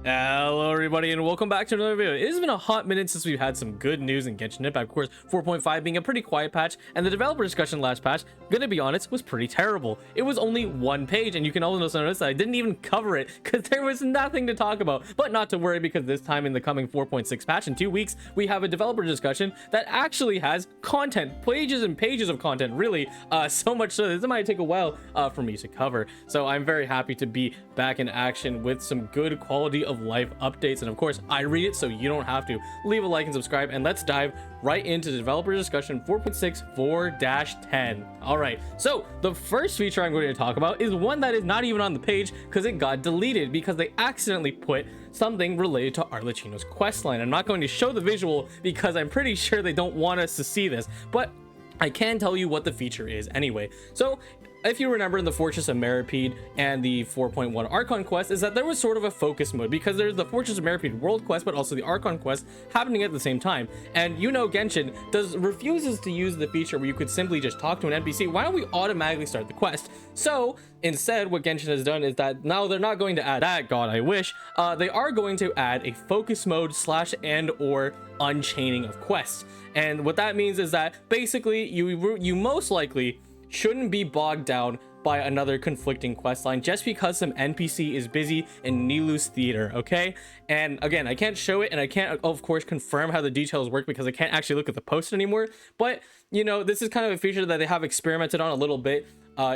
Hello everybody and welcome back to another video. It has been a hot minute since we've had some good news in Genshin Impact. Of course, 4.5 being a pretty quiet patch, and the developer discussion last patch, gonna be honest, was pretty terrible. It was only one page, and you can also notice that I didn't even cover it because there was nothing to talk about. But not to worry, because this time in the coming 4.6 patch in 2 weeks, we have a developer discussion that actually has content, pages and pages of content, really, so much so this might take a while for me to cover. So I'm very happy to be back in action with some good quality of life updates, and of course I read it so you don't have to. Leave a like and subscribe, and let's dive right into the developer discussion 4.6 4-10. All right, so the first feature I'm going to talk about is one that is not even on the page because it got deleted because they accidentally put something related to Arlecchino's questline. I'm not going to show the visual because I'm pretty sure they don't want us to see this, but I can tell you what the feature is anyway. So if you remember in the Fortress of Meripede and the 4.1 Archon quest, is that there was sort of a focus mode because there's the Fortress of Meripede world quest, but also the Archon quest happening at the same time. And you know, Genshin refuses to use the feature where you could simply just talk to an NPC. Why don't we automatically start the quest? So instead, what Genshin has done is that now they're not going to add that, God, I wish. They are going to add a focus mode / and or unchaining of quests. And what that means is that basically you most likely shouldn't be bogged down by another conflicting questline just because some NPC is busy in Nilu's theater, okay? And again, I can't show it, and I can't, of course, confirm how the details work because I can't actually look at the post anymore. But, you know, this is kind of a feature that they have experimented on a little bit,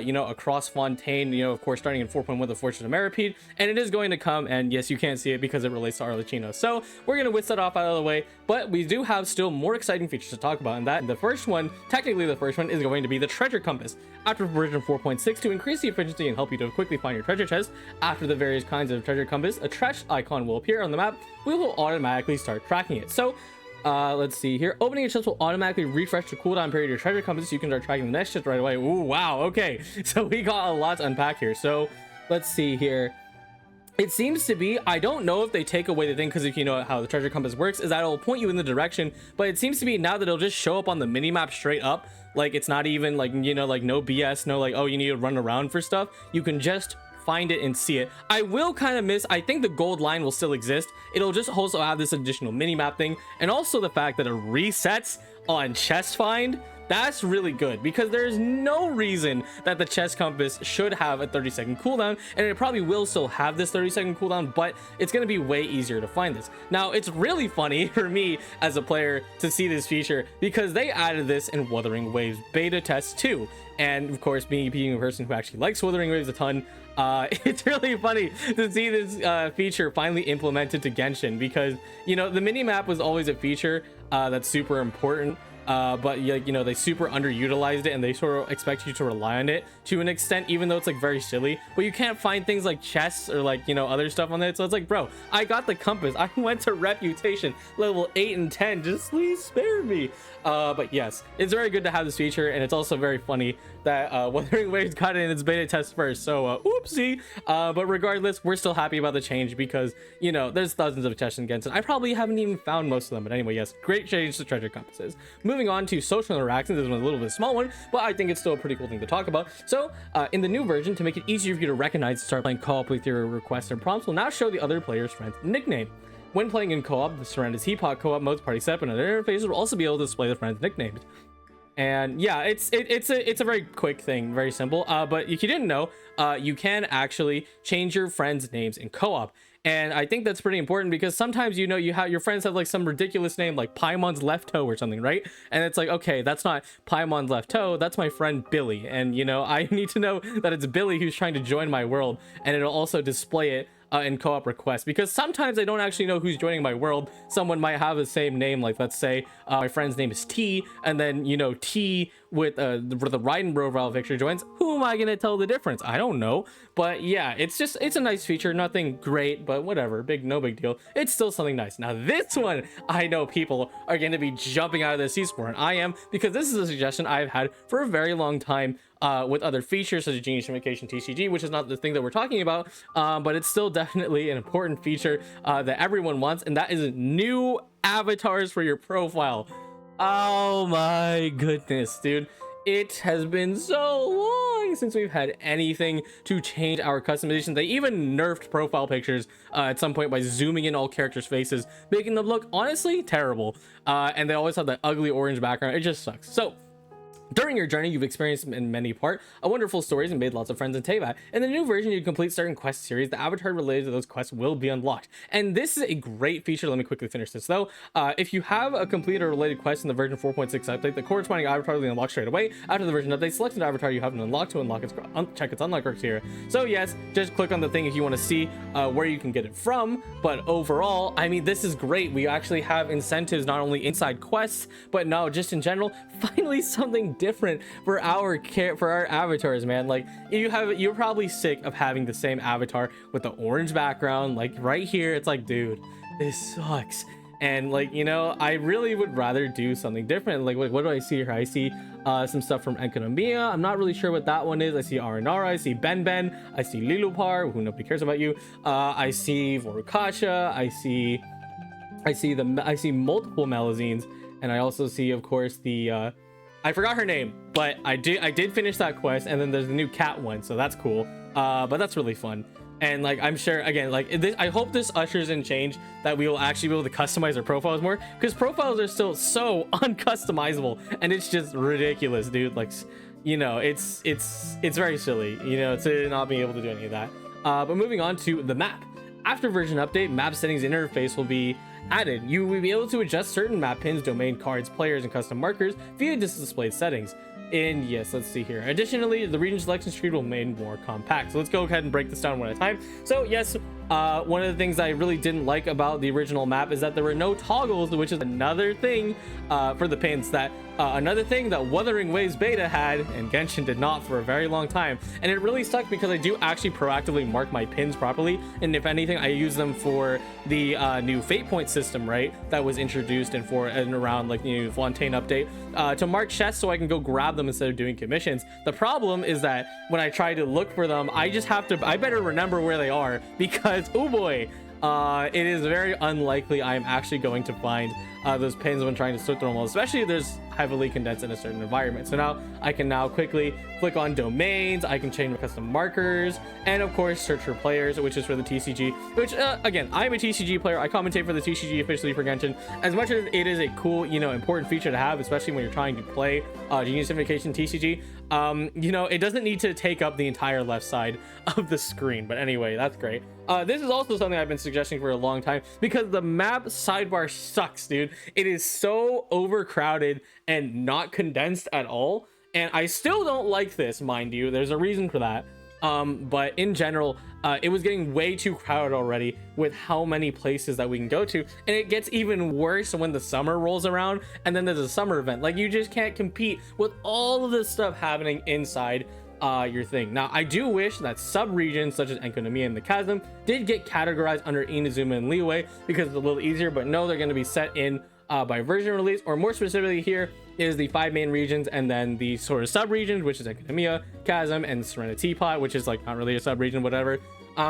you know, across Fontaine, you know, of course, starting in 4.1, the Fortress of Meripede, and it is going to come, and yes, you can't see it because it relates to Arlecchino. So we're going to whisk that off out of the way, but we do have still more exciting features to talk about, and that the first one, technically the first one, is going to be the treasure compass. After version 4.6, to increase the efficiency and help you to quickly find your treasure chest, after the various kinds of treasure compass, a trash icon will appear on the map. We will automatically start tracking it. So let's see here. Opening a chest will automatically refresh the cooldown period of your treasure compass, so you can start tracking the next chest right away. Ooh, wow, okay. So we got a lot to unpack here. So let's see here. It seems to be, I don't know if they take away the thing, because if you know how the treasure compass works, is that it'll point you in the direction, but it seems to be now that it'll just show up on the minimap straight up. Like, it's not even like, you know, like no BS, no like, oh, you need to run around for stuff. You can just find it and see it. I will kind of miss, I think the gold line will still exist. It'll just also have this additional minimap thing, and also the fact that it resets on chest find. That's really good because there's no reason that the chest compass should have a 30-second cooldown, and it probably will still have this 30-second cooldown, but it's going to be way easier to find this. Now, it's really funny for me as a player to see this feature because they added this in Wuthering Waves beta test 2, and of course, me being a person who actually likes Wuthering Waves a ton, it's really funny to see this feature finally implemented to Genshin because, you know, the minimap was always a feature that's super important. But you know, they super underutilized it, and they sort of expect you to rely on it to an extent, even though it's like very silly. But you can't find things like chests or like, you know, other stuff on it. So it's like, bro, I got the compass, I went to reputation level 8 and 10, just please spare me. But yes, it's very good to have this feature, and it's also very funny that Wuthering Waves got it in its beta test first, so oopsie. But regardless, we're still happy about the change because, you know, there's thousands of chests in Genshin. I probably haven't even found most of them, but anyway, yes, great change to treasure compasses. Moving on to social interactions, this one's a little bit small one, but I think it's still a pretty cool thing to talk about. So in the new version, to make it easier for you to recognize and start playing co-op with your requests and prompts, will now show the other player's friend's nickname. When playing in co-op, the surrounded Teapot co-op modes, party setup, and other interfaces will also be able to display the friend's nicknames. And yeah, it's a very quick thing, very simple. But if you didn't know, you can actually change your friends' names in co-op. And I think that's pretty important because sometimes, you know, your friends have like some ridiculous name like Paimon's left toe or something, right? And it's like, okay, that's not Paimon's left toe, that's my friend Billy. And, you know, I need to know that it's Billy who's trying to join my world, and it'll also display it in co-op requests, because sometimes I don't actually know who's joining my world. Someone might have the same name, like let's say my friend's name is T, and then, you know, T with the Raiden profile picture joins. Who am I gonna tell the difference? I don't know. But yeah, it's a nice feature, nothing great, but whatever, no big deal. It's still something nice. Now this one, I know people are going to be jumping out of their seats for, and I am, because this is a suggestion I've had for a very long time with other features such as Genius Communication TCG, which is not the thing that we're talking about, but it's still definitely an important feature that everyone wants, and that is new avatars for your profile. Oh my goodness, dude. It has been so long long since we've had anything to change our customization. They even nerfed profile pictures at some point by zooming in all characters' faces, making them look honestly terrible. And they always have that ugly orange background. It just sucks. So during your journey, you've experienced in many part wonderful stories and made lots of friends in Teapot. In the new version, you complete certain quest series. The avatar related to those quests will be unlocked. And this is a great feature. Let me quickly finish this though. If you have a completed or related quest in the version 4.6 update, the corresponding avatar will be unlocked straight away. After the version update, select an avatar you haven't unlocked to unlock its check its unlock criteria. So yes, just click on the thing if you want to see where you can get it from. But overall, I mean, this is great. We actually have incentives not only inside quests, but now just in general. Finally, something different for our avatars, man. Like you're probably sick of having the same avatar with the orange background, like right here. It's like, dude, this sucks. And like, you know, I really would rather do something different. Like what do I see here? I see some stuff from Enkonomiya. I'm not really sure what that one is. I see Aranara, I see Ben, I see Lilupar, who nobody cares about you. I see Vorukasha, I see multiple Malazines, and I also see, of course, the I forgot her name, but I did finish that quest, and then there's the new cat one, so that's cool. But that's really fun. And like, I'm sure, again, like this, I hope this ushers in change that we will actually be able to customize our profiles more, because profiles are still so uncustomizable, and it's just ridiculous, dude. Like, you know, it's very silly, you know, to not be able to do any of that. But moving on to the map. After version update, map settings interface will be added. You will be able to adjust certain map pins, domain cards, players, and custom markers via displayed settings. And yes, let's see here. Additionally, the region selection screen will be made more compact. So let's go ahead and break this down one at a time. So yes, one of the things I really didn't like about the original map is that there were no toggles, which is another thing for the pins that another thing that Wuthering Waves beta had and Genshin did not for a very long time. And it really sucked because I do actually proactively mark my pins properly, and if anything, I use them for the new fate point system, right, that was introduced and around like the new Fontaine update, to mark chests so I can go grab them instead of doing commissions. The problem is that when I try to look for them, I better remember where they are, because oh boy, it is very unlikely I am actually going to find those pins when trying to sort them all, especially if there's heavily condensed in a certain environment. So now I can quickly click on domains, I can change my custom markers, and of course search for players, which is for the TCG, which again, I'm a TCG player. I commentate for the TCG officially for Genshin. As much as it is a cool, you know, important feature to have, especially when you're trying to play Genius Invocation TCG, you know, it doesn't need to take up the entire left side of the screen. But anyway, that's great. This is also something I've been suggesting for a long time, because the map sidebar sucks, dude. It is so overcrowded and not condensed at all, and I still don't like this, mind you. There's a reason for that, but in general, it was getting way too crowded already with how many places that we can go to, and it gets even worse when the summer rolls around and then there's a summer event. Like, you just can't compete with all of this stuff happening inside your thing. Now, I do wish that sub-regions such as Enkonomiya and the Chasm did get categorized under Inazuma and Liyue, because it's a little easier, but no, they're going to be set in by version release, or more specifically here is the 5 main regions, and then the sort of sub-regions, which is Enkonomiya, Chasm, and Teapot, which is like not really a sub-region, whatever.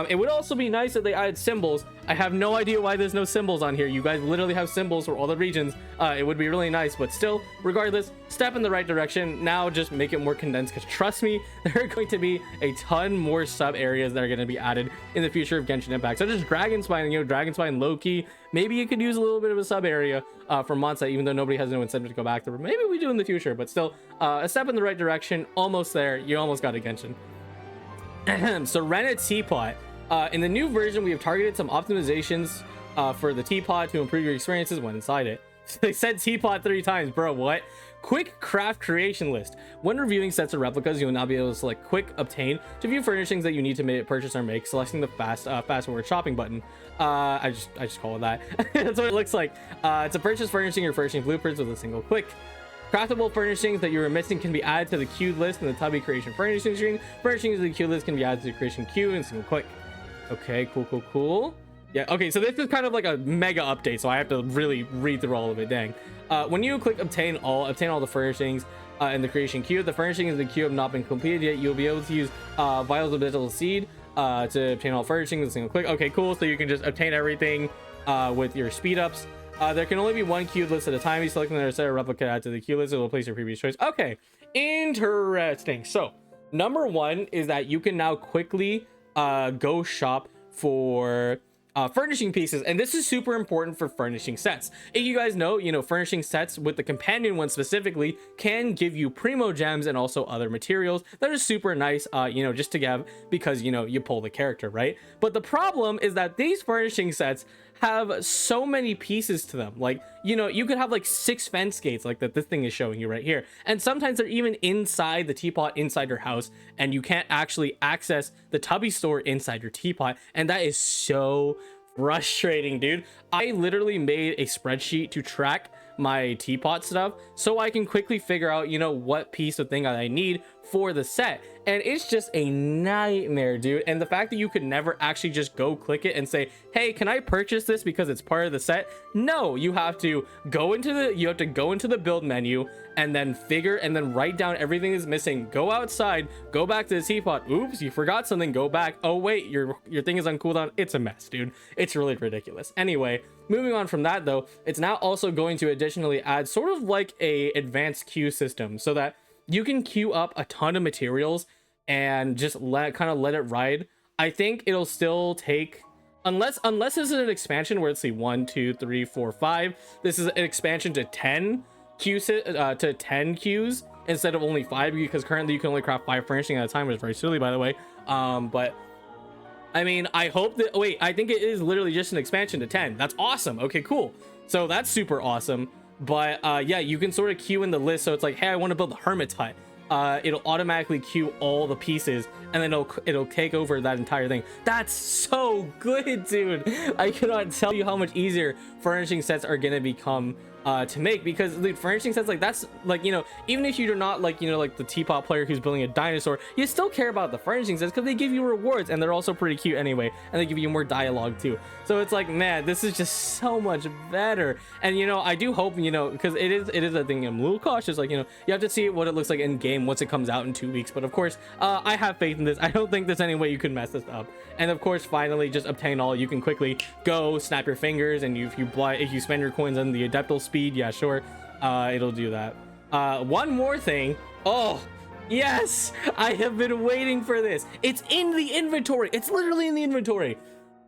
It would also be nice if they added symbols. I have no idea why there's no symbols on here. You guys literally have symbols for all the regions. It would be really nice, but still, regardless, step in the right direction. Now just make it more condensed, because trust me, there are going to be a ton more sub areas that are going to be added in the future of Genshin Impact, such as Dragon Spine, you know, Dragon Spine Loki. Maybe you could use a little bit of a sub area for Monsa, even though nobody has no incentive to go back there. Maybe we do in the future, but still, a step in the right direction. Almost there. You almost got a Genshin. Serena Teapot. In the new version, we have targeted some optimizations for the Teapot to improve your experiences when inside it. They said Teapot 3 times, bro. What? Quick craft creation list. When reviewing sets of replicas, you will now be able to select quick obtain to view furnishings that you need to purchase or make, selecting the fast forward shopping button. I just call it that. That's what it looks like. To purchase furnishing or furnishing blueprints with a single click. Craftable furnishings that you are missing can be added to the queued list in the Tubby creation furnishing screen. Furnishings in the queue list can be added to the creation queue in a single click. Okay, cool. Yeah, okay, so this is kind of like a mega update, so I have to really read through all of it, dang. When you click obtain all the furnishings in the creation queue, the furnishings in the queue have not been completed yet. You'll be able to use vials of digital seed to obtain all furnishings in a single click. Okay, cool, so you can just obtain everything with your speed ups. There can only be one queued list at a time. You select another set of replica add to the queue list, it will place your previous choice. Okay, interesting. So Number one is that you can now quickly go shop for furnishing pieces, and this is super important for furnishing sets. If you guys know, furnishing sets with the companion one specifically can give you primo gems and also other materials that are super nice, just to have, because you pull the character, right? But the problem is that these furnishing sets have so many pieces to them. Like, you could have like 6 fence gates like that this thing is showing you right here, and sometimes they're even inside the teapot inside your house, and you can't actually access the tubby store inside your teapot, and that is so frustrating, dude. I literally made a spreadsheet to track my teapot stuff so I can quickly figure out what piece of thing I need for the set, and it's just a nightmare, dude. And the fact that you could never actually just go click it and say, hey, can I purchase this because it's part of the set? No, you have to go into the build menu and then write down everything is missing, go outside, go back to the teapot, oops, you forgot something, go back, oh wait, your thing is on cooldown. It's a mess, dude. It's really ridiculous. Anyway, moving on from that though, it's now also going to additionally add sort of like a advanced queue system so that you can queue up a ton of materials and just let it ride. I think it'll still take, unless this is an expansion where, let's see, 1 2 3 4 5, this is an expansion to 10 queues instead of only 5, because currently you can only craft 5 furnishing at a time, which is very silly, by the way. But I mean, I hope that, wait, I think it is literally just an expansion to 10. That's awesome. Okay, cool. So that's super awesome. But yeah, you can sort of queue in the list. So it's like, hey, I want to build the hermit hut. It'll automatically queue all the pieces, and then it'll take over that entire thing. That's so good, dude. I cannot tell you how much easier furnishing sets are gonna become to make, because the furnishing sets, like, that's like, even if you're not like like the teapot player who's building a dinosaur, you still care about the furnishing sets because they give you rewards, and they're also pretty cute anyway, and they give you more dialogue too. So it's like, man, this is just so much better. And I do hope, because it is a thing, I'm a little cautious, like, you have to see what it looks like in game once it comes out in 2 weeks. But of course, I have faith in this. I don't think there's any way you can mess this up. And of course, finally, just obtain all. You can quickly go snap your fingers, and if you spend your coins on the adeptal speed, yeah, sure, it'll do that. One more thing. Oh yes, I have been waiting for this. It's in the inventory. It's literally in the inventory.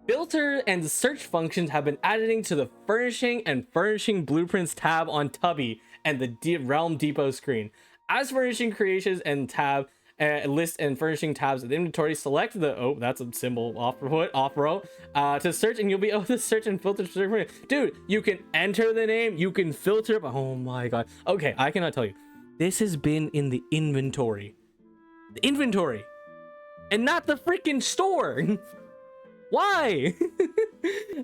Filter and search functions have been added to the furnishing and furnishing blueprints tab on Tubby and the Realm Depot screen. As furnishing creations and tab list and furnishing tabs of the inventory, select the, oh, that's a symbol off row to search, and you'll be able to search and filter. Dude, you can enter the name, you can filter. Oh my god. Okay, I cannot tell you, this has been in the inventory, and not the freaking store. Why?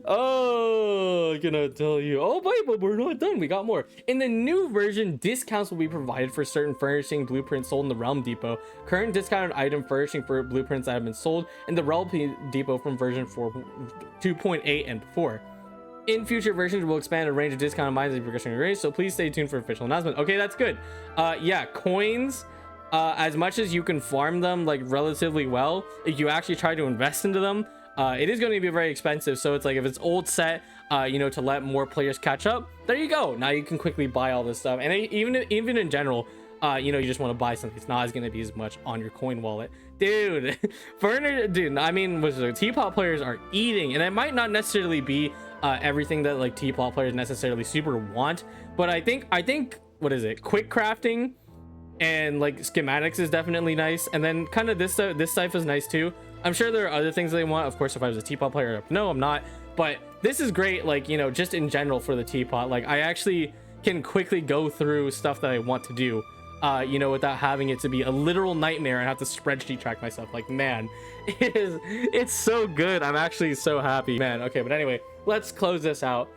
Oh, I cannot tell you. Oh, wait, but we're not done. We got more. In the new version, discounts will be provided for certain furnishing blueprints sold in the Realm Depot. Current discounted item furnishing for blueprints that have been sold in the Realm Depot from version 2.8 and before. In future versions, we'll expand a range of discounted items and progression range, so please stay tuned for official announcement. Okay, that's good. Yeah, coins. As much as you can farm them like relatively well, if you actually try to invest into them, it is going to be very expensive. So it's like, if it's old set, to let more players catch up, there you go. Now you can quickly buy all this stuff. And even in general, you just want to buy something, it's not going to be as much on your coin wallet, dude. Dude, I mean, the teapot players are eating, and it might not necessarily be everything that like teapot players necessarily super want, but I think what is it, quick crafting and like schematics is definitely nice, and then kind of this stuff is nice too. I'm sure there are other things they want. Of course, if I was a teapot player, no, I'm not, but this is great, like, just in general for the teapot. Like, I actually can quickly go through stuff that I want to do, without having it to be a literal nightmare and have to spreadsheet track myself. Like, man, it's so good. I'm actually so happy, man. Okay, but anyway, let's close this out.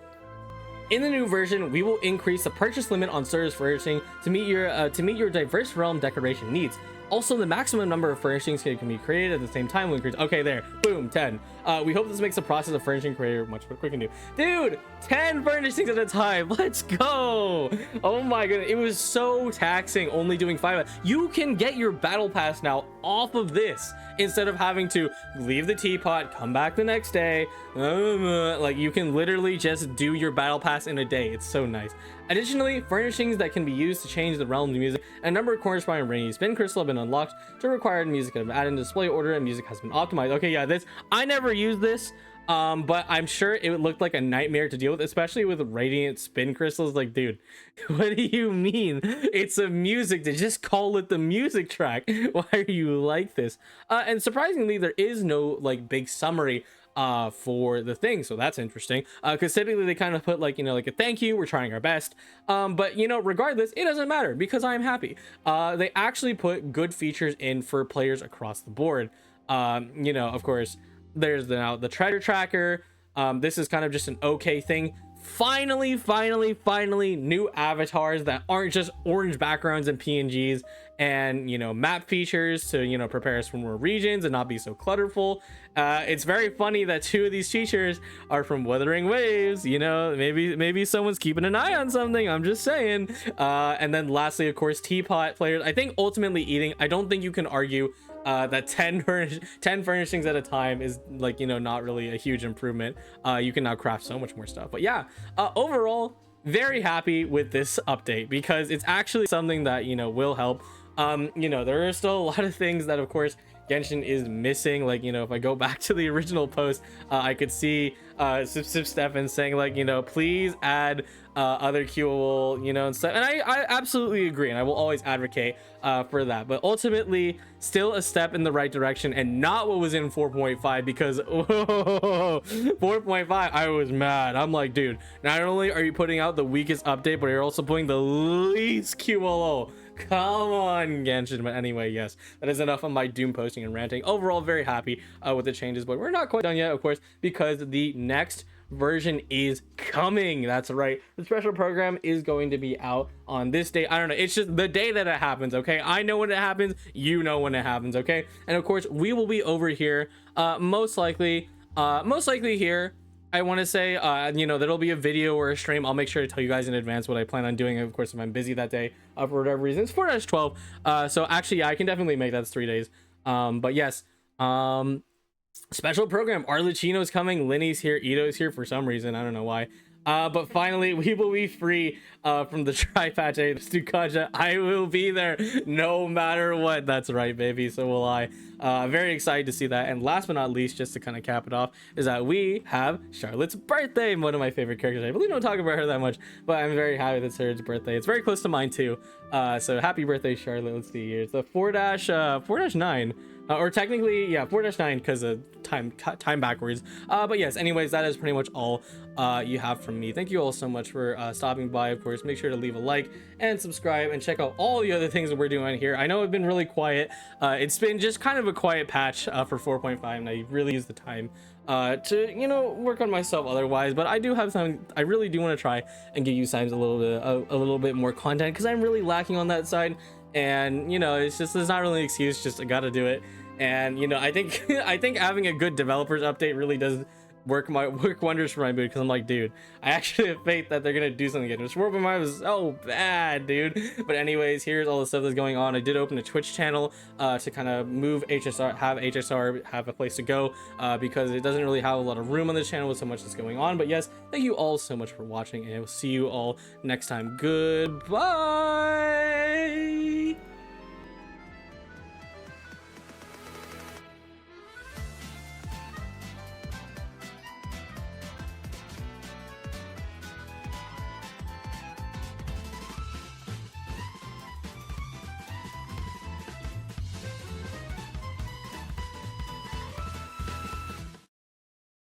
In the new version, we will increase the purchase limit on service furnishing to meet your diverse realm decoration needs. Also, the maximum number of furnishings can be created at the same time will increase. Okay, there, boom, 10. We hope this makes the process of furnishing creator much more quick and new. Dude, 10 furnishings at a time. Let's go. Oh my goodness, it was so taxing only doing 5. You can get your battle pass now off of this instead of having to leave the teapot, come back the next day. Like, you can literally just do your battle pass in a day. It's so nice. Additionally, furnishings that can be used to change the realm's music and a number of corresponding rainy spin crystal have been unlocked to required music have been added in display order, and music has been optimized. Okay, yeah, this I never used this, but I'm sure it looked like a nightmare to deal with, especially with radiant spin crystals. Like, dude, what do you mean it's a music to just call it the music track? Why are you like this? And surprisingly, there is no like big summary for the thing, so that's interesting, because typically they kind of put like, you know, like a thank you, we're trying our best, but you know, regardless, it doesn't matter because I'm happy. They actually put good features in for players across the board. You know, of course, there's now the treasure tracker. This is kind of just an okay thing. Finally, new avatars that aren't just orange backgrounds and PNGs, and you know, map features to, you know, prepare us for more regions and not be so clutterful. It's very funny that 2 of these features are from Wuthering Waves. You know, maybe someone's keeping an eye on something, I'm just saying. And then lastly, of course, teapot players, I think ultimately eating, I don't think you can argue that 10 furnishings at a time is like, you know, not really a huge improvement. You can now craft so much more stuff. But yeah, overall, very happy with this update because it's actually something that, you know, will help. You know, there are still a lot of things that, of course, Genshin is missing. Like, you know, if I go back to the original post, I could see Sip Stefan saying like, you know, please add other queuable, you know, and stuff. And I absolutely agree, and I will always advocate for that. But ultimately, still a step in the right direction, and not what was in 4.5, because 4.5, I was mad. I'm like, dude, not only are you putting out the weakest update, but you're also putting the least QLO. Come on, Genshin. But anyway, yes, that is enough of my doom posting and ranting. Overall, very happy with the changes, but we're not quite done yet, of course, because the next version is coming. That's right, the special program is going to be out on this day. I don't know, it's just the day that it happens. Okay, I know when it happens, you know when it happens. Okay, and of course we will be over here most likely here. I want to say, you know, there'll be a video or a stream. I'll make sure to tell you guys in advance what I plan on doing. Of course, if I'm busy that day, for whatever reason, it's 4-12. So actually, yeah, I can definitely make that. It's 3 days. But yes, special program. Arlecchino is coming. Linny's here. Ito's here for some reason. I don't know why. But finally, we will be free from the Tri-Patch 8 Stukaja. I will be there no matter what. That's right, baby. So will I. Very excited to see that. And last but not least, just to kind of cap it off, is that we have Charlotte's birthday. One of my favorite characters. I really don't talk about her that much, but I'm very happy that it's her birthday. It's very close to mine too. So happy birthday, Charlotte. Let's see here. It's the 4-9. Or technically, yeah, 4-9 because of time backwards. But yes, anyways, that is pretty much all you have from me. Thank you all so much for stopping by. Of course, make sure to leave a like and subscribe and check out all the other things that we're doing here. I know I've been really quiet. It's been just kind of a quiet patch for 4.5, and I really use the time to, you know, work on myself otherwise. But I do have some, I really do want to try and give you guys a little bit more content, because I'm really lacking on that side. And you know, it's just, there's not really an excuse, just I gotta do it. And you know, I think I think having a good developers update really does work wonders for my mood, because I'm like, dude, I actually have faith that they're gonna do something good. This world was so bad, dude. But anyways, here's all the stuff that's going on. I did open a Twitch channel to kind of move HSR, have a place to go, because it doesn't really have a lot of room on the channel with so much that's going on. But yes, thank you all so much for watching, and I will see you all next time. Goodbye.